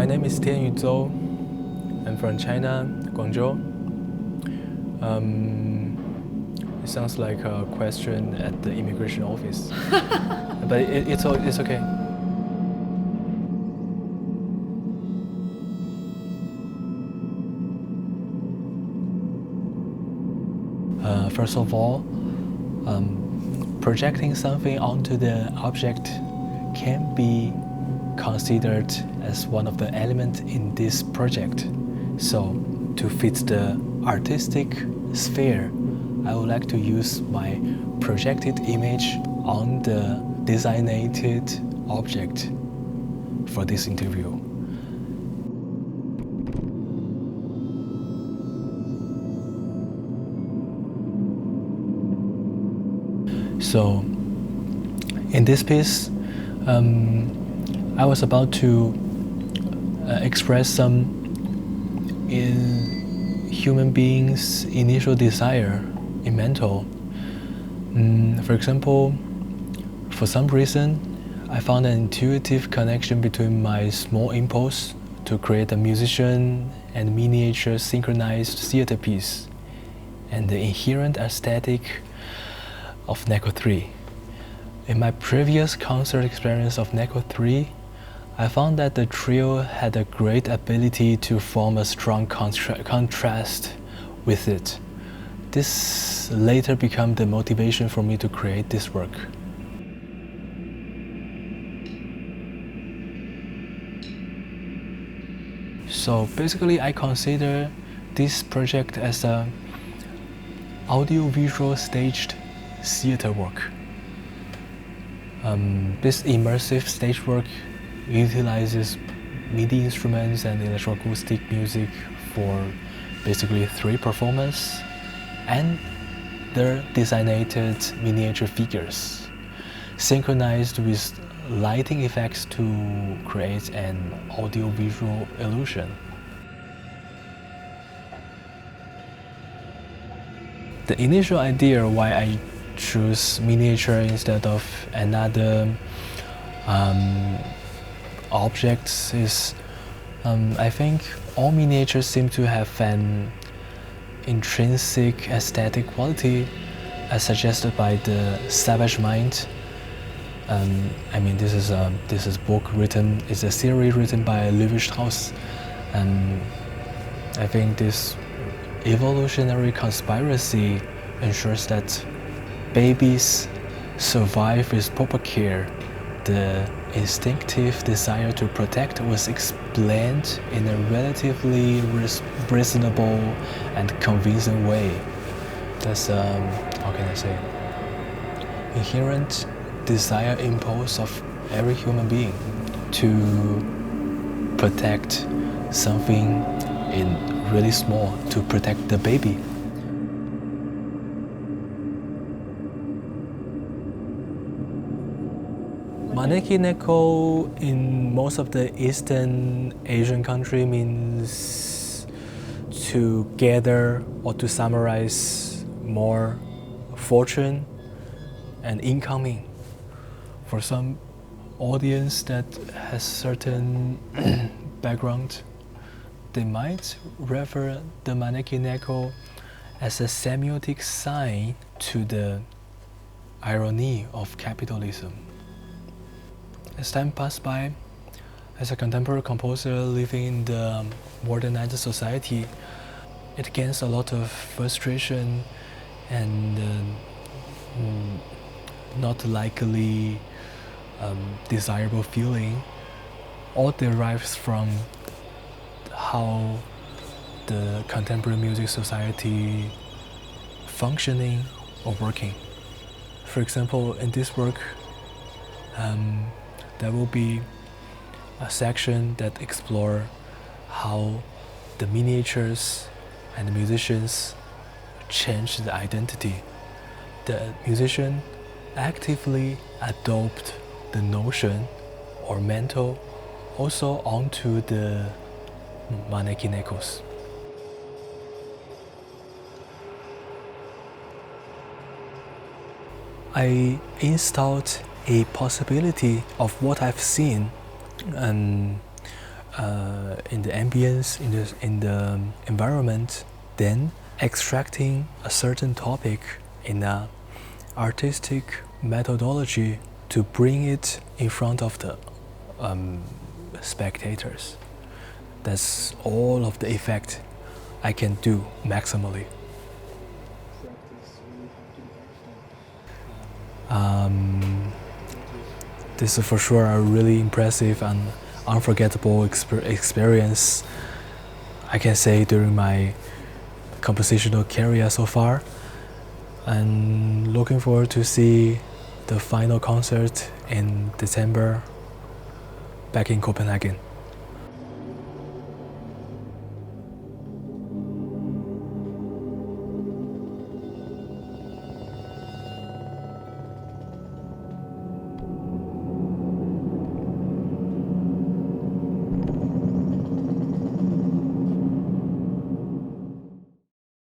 name is Tianyu Zou. I'm from China, Guangzhou. It sounds like a question at the immigration office, but it's okay. First of all, projecting something onto the object can be considered as one of the elements in this project. So, to fit the artistic sphere, I would like to use my projected image on the designated object for this interview. So, in this piece, I was about to express some human beings' initial desire in mental. For example, for some reason, I found an intuitive connection between my small impulse to create a musician and miniature synchronized theater piece and the inherent aesthetic of Neko 3. In my previous concert experience of Neko 3, I found that the trio had a great ability to form a strong contrast with it. This later became the motivation for me to create this work. So basically, I consider this project as an audio-visual staged theater work. This immersive stage work utilizes MIDI instruments and electroacoustic music for basically 3 performances and their designated miniature figures, synchronized with lighting effects to create an audio-visual illusion. The initial idea why I choose miniature instead of another objects is I think all miniatures seem to have an intrinsic aesthetic quality as suggested by the Savage Mind. I mean, this is a book written, it's a series written by Levi Strauss. I think this evolutionary conspiracy ensures that babies survive with proper care. The instinctive desire to protect was explained in a relatively reasonable and convincing way. That's, how can I say, inherent desire impulse of every human being to protect something in really small, to protect the baby. Maneki Neko in most of the Eastern Asian country means to gather or to summarize more fortune and incoming. For some audience that has certain background, they might refer the Maneki Neko as a semiotic sign to the irony of capitalism. As time passed by, as a contemporary composer living in the modernized society, it gains a lot of frustration and not likely desirable feeling, all derives from how the contemporary music society functioning or working. For example, in this work, there will be a section that explore how the miniatures and the musicians change the identity. The musician actively adopt the notion or mental also onto the Maneki Nekos. I installed a possibility of what I've seen in the ambience, in the environment, then extracting a certain topic in a artistic methodology to bring it in front of the spectators. That's all of the effect I can do maximally. This is for sure a really impressive and unforgettable experience, I can say, during my compositional career so far. And looking forward to see the final concert in December back in Copenhagen.